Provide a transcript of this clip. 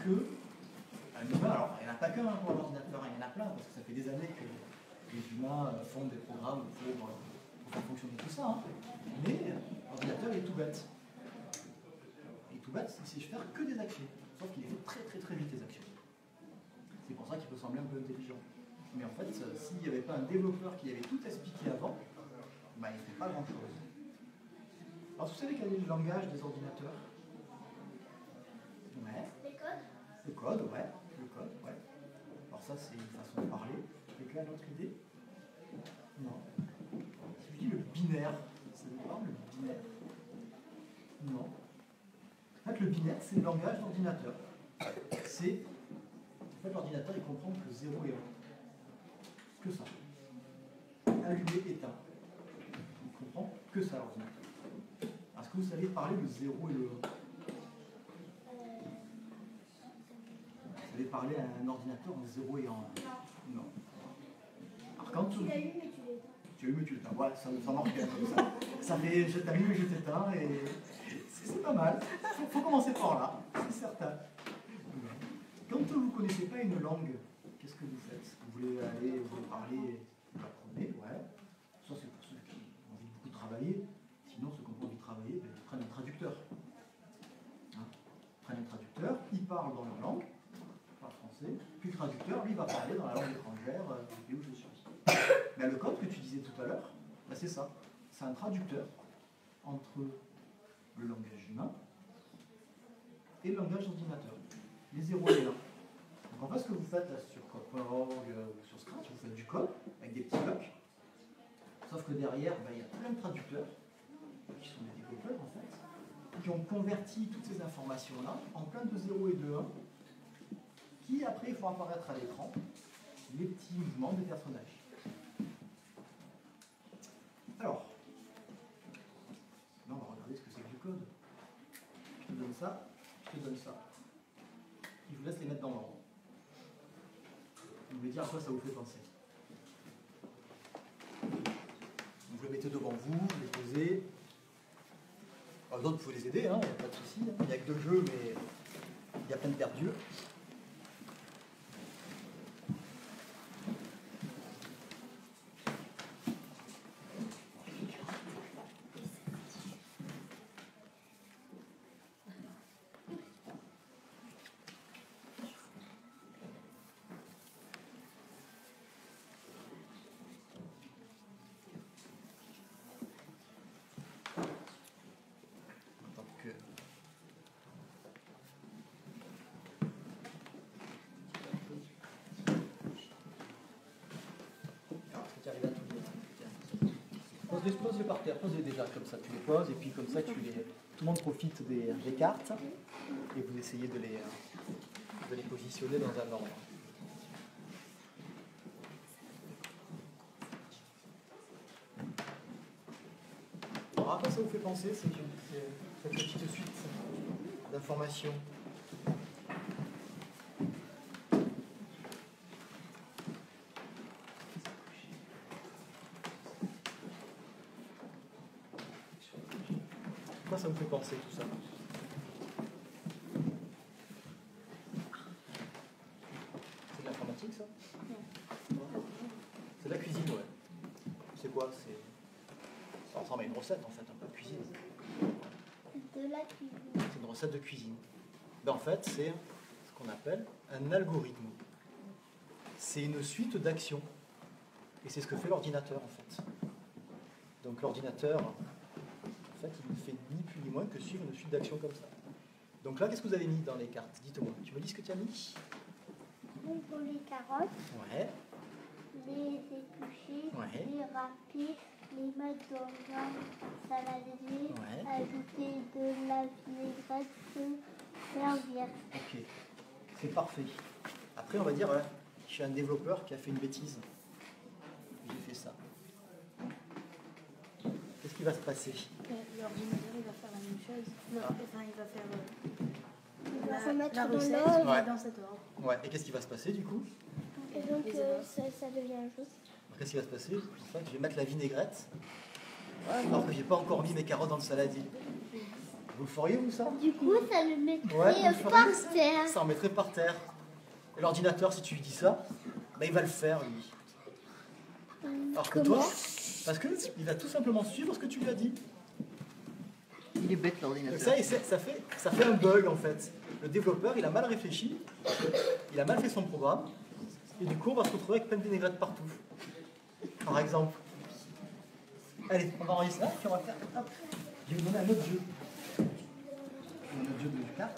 que un humain, alors il n'y en a pas qu'un pour l'ordinateur, il y en a plein, parce que ça fait des années que les humains font des programmes pour faire fonctionner tout ça. Hein. Mais l'ordinateur est tout bête. Il est tout bête, il sait faire que des actions. Sauf qu'il fait très très très vite les actions. C'est pour ça qu'il peut sembler un peu intelligent. Mais en fait, s'il n'y avait pas un développeur qui avait tout expliqué avant, bah, il ne fait pas grand chose. Alors vous savez quel est le langage des ordinateurs? Ouais. Les codes? Le code, ouais. Le code, ouais. Alors ça, c'est une façon de parler. Quelqu'un a une autre idée? Non. Si je dis le binaire, ça vous parle, le binaire? Non. En fait, le binaire, c'est le langage d'ordinateur. C'est... En fait, l'ordinateur, il comprend que 0 et 1. Que ça. Allumé, éteint. Il comprend que ça, l'ordinateur. Est-ce que vous savez parler le 0 et le 1? Vous savez parler à un ordinateur en 0 et en 1? Non. Alors quand Tu l'allumes et tu l'éteins. Tu allumes et tu l'éteins. Ouais, ça marche bien comme ça. Ça fait je t'allume et je t'éteins et c'est pas mal. Il faut commencer par là, c'est certain. Quand vous ne connaissez pas une langue, qu'est-ce que vous faites? Vous voulez aller, vous voulez parler, vous apprenez, ouais. Ça c'est pour ceux qui ont envie de beaucoup travailler. Sinon, ceux qui n'ont pas envie de travailler, ben, ils prennent un traducteur. Hein, ils prennent un traducteur, ils parlent dans leur langue, ils parlent français, puis le traducteur, lui, va parler dans la langue étrangère du pays où je suis. Mais le code que tu disais tout à l'heure, ben, c'est ça. C'est un traducteur entre le langage humain et le langage d'ordinateur. Les 0 et 1. Donc en fait, ce que vous faites là, sur Code.org ou sur Scratch, vous faites du code avec des petits blocs. Sauf que derrière, ben, il y a plein de traducteurs qui sont des développeurs en fait, qui ont converti toutes ces informations-là en plein de 0 et de 1, qui après font apparaître à l'écran les petits mouvements des personnages. Alors, là on va regarder ce que c'est que du code. Je te donne ça, je te donne ça. Je vous laisse les mettre dans l'ordre. Vous me dire à quoi ça vous fait penser. Vous le mettez devant vous, vous les posez. Alors, d'autres, vous pouvez les aider, il n'y a pas de souci. Il n'y a que 2 jeux, mais il y a plein de perdus. Pose-les par terre, pose-les déjà comme ça, tu les poses et puis comme ça tout le monde profite des cartes et vous essayez de les positionner dans un ordre. Alors à quoi ça vous fait penser cette petite suite d'informations? Ça me fait penser tout ça. C'est de l'informatique ça? C'est de la cuisine, ouais. C'est quoi? Ça ressemble à une recette en fait, un peu de cuisine. De la cuisine. C'est une recette de cuisine. Ben, en fait, c'est ce qu'on appelle un algorithme. C'est une suite d'actions. Et c'est ce que fait l'ordinateur en fait. Donc l'ordinateur, en fait, il ne fait ni plus ni moins que suivre une suite d'actions comme ça. Donc là, qu'est-ce que vous avez mis dans les cartes? Dites-moi. Tu me dis ce que tu as mis? Donc pour les carottes, Ouais. les éplucher, Ouais. les râper, les mettre dans un saladier, Ouais. ajouter de la vinaigrette, servir. Ok. C'est parfait. Après, on va dire, voilà, je suis un développeur qui a fait une bêtise. J'ai fait ça. Qu'est-ce qui va se passer? L'ordinateur, il va faire la même chose. Ah. Enfin, il va faire Il va se mettre la dans recette l'ordre. Ouais. dans cet ordre. Ouais. Et qu'est-ce qui va se passer du coup? Et donc Les erreurs. ça devient juste. Qu'est-ce qui va se passer? En fait, je vais mettre la vinaigrette. Alors que j'ai pas encore mis mes carottes dans le saladier. Vous le feriez, vous, ça? Du coup, ça le mettrait Ouais, vous le feriez, par ça? terre. Ça en mettrait par terre. Et l'ordinateur, si tu lui dis ça, bah, il va le faire, lui. Alors que toi, parce qu'il va tout simplement suivre ce que tu lui as dit. Il est bête Donc l'ordinateur. ça fait un bug, en fait. Le développeur, il a mal réfléchi, il a mal fait son programme, et du coup, on va se retrouver avec plein de vinaigrettes partout. Par exemple. Allez, on va enregistrer ça, puis on va faire... Hop, je vais vous donner un autre jeu. Un autre jeu de cartes.